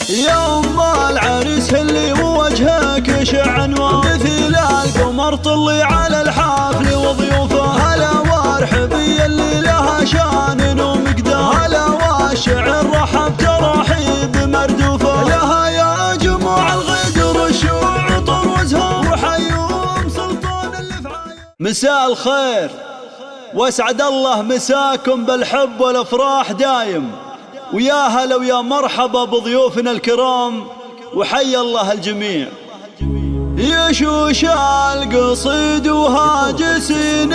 يا أم العريس اللي وجهك يشع انوار، مثل القمر طلي على الحفل وضيوفه. هلا وارحبي اللي لها شان ومقدار، هلا والشعر رحب ترحيب مردوفه. لها يا جموع الغدر الشوع طروزها، وحيوم سلطان اللي في عاية. مساء الخير واسعد الله مساكم بالحب والافراح دايم، ويا هلا ويا مرحبا بضيوفنا الكرام، وحي الله الجميع. يشوش القصيد وهاجسين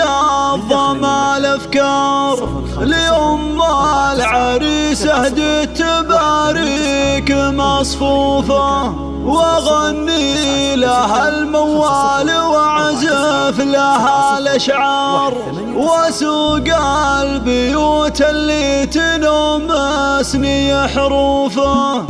الضم الافكار، لأم العريس اهدت تباريك مصفوفه، واغني لها الموال واعزف لها الاشعار، واسوق البيوت اللي تنمسني حروفه.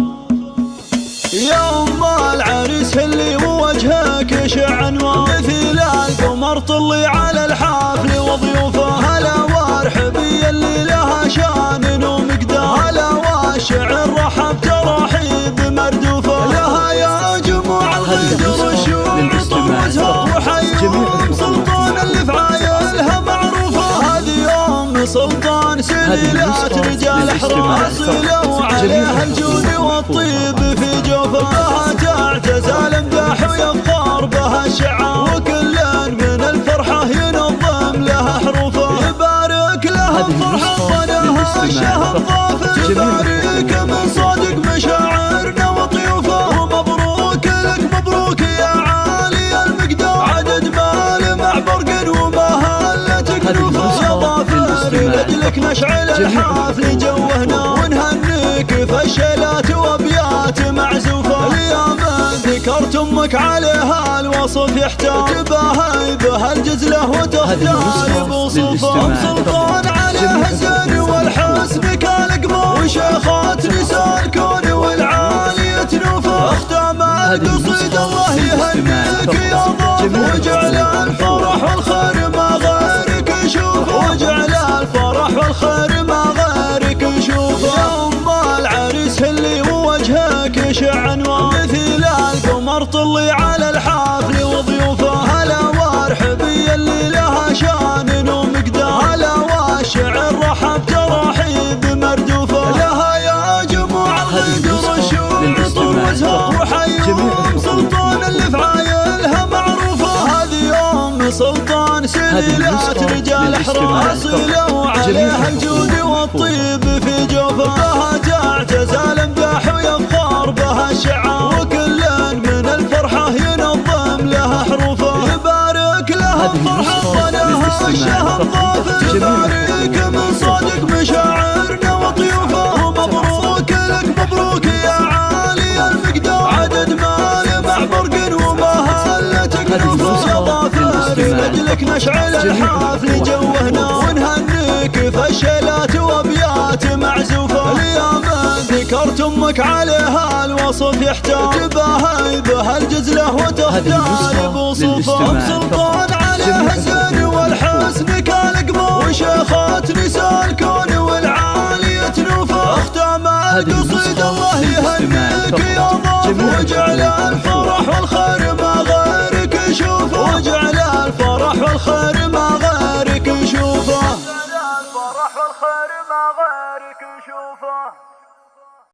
يا أم العريس اللي وجهك يشع انوار، مثل القمر طلي على الحفل وضيوفه. هلا وارحبي اللي لها شان ومقدار، هلا والشعر رحب ترحيب مردوفه. لها يا جموع الغدر الشوع طروزها، وحيوم سلطان اللي في عايلها معروفه. هذه أم سلطان سليلات رجال حراس، لو عليها الجود والطيب في جوفها. تعتز المداح ويفخر بها الشعار، وكل من الفرحة ينظم لها حروفه. يبارك لها الفرحة ظنها الشهر ضافر، يبارك من صادق مشاعرنا وطيوفه. ومبروك لك مبروك يا عالي المقدار، عدد مال مع برق ومهلة كنوفه. يا ضافر لأجلك نشعل الحفل جوهنا، ونهنيك فشلات وابيات معزوفه. اليوم ذكرت امك عليها الوصف يحتاج، تباهي بها الجزله وتختار بوصوفه. ام سلطان عليها الزين والحسن كالقمر، وشيخات نساء الكون والعالية نوفه. اختام القصيد الله يهنيك يا ضيف، وجعل الفرح والخير ما غيرك يشوفه، وجعل الفرح والخير ما غيرك يشوفه. يا أم العريس اللي وجهك يشع انوار، مثل القمر طلي على الحفل وضيوفه. هلا وارحبي اللي لها شان ومقدار، هلا والشعر رحب ترحيب مردوفه. لها يا جموع الغدر الشوع طروزها، وحيوم سلطان اللي في عايلها معروفه. هذه أم سلطان سليلات رجال حراس، لو عليها الجود والطيب في جوفها. تعتز المداح ويفخر بها الشعار، وكل من الفرحة ينظم لها حروفه. يبارك لها الفرحة ظنها الشهر ضافر، يبارك من صادق مشاعرنا وطيوفه. ومبروك لك مبروك يا عالي المقدار، عدد مال مع برق ومهلة كنوفه. يا ضافر لأجلك نشعل الحفل جوهنا، ونهنيك فشلات وابيات معزوفه. اليوم ذكرت امك عليها الوصف يحتاج، تباهي بها الجزله وتختار بوصوفه. ام سلطان عليها الزين والحسن كالقمر، وشيخات نساء الكون والعالية نوفه. اختام القصيد الله يهنيك يا ضيف، وجعل الفرح والخير ما غيرك يشوفه، وجعل الفرح والخير ما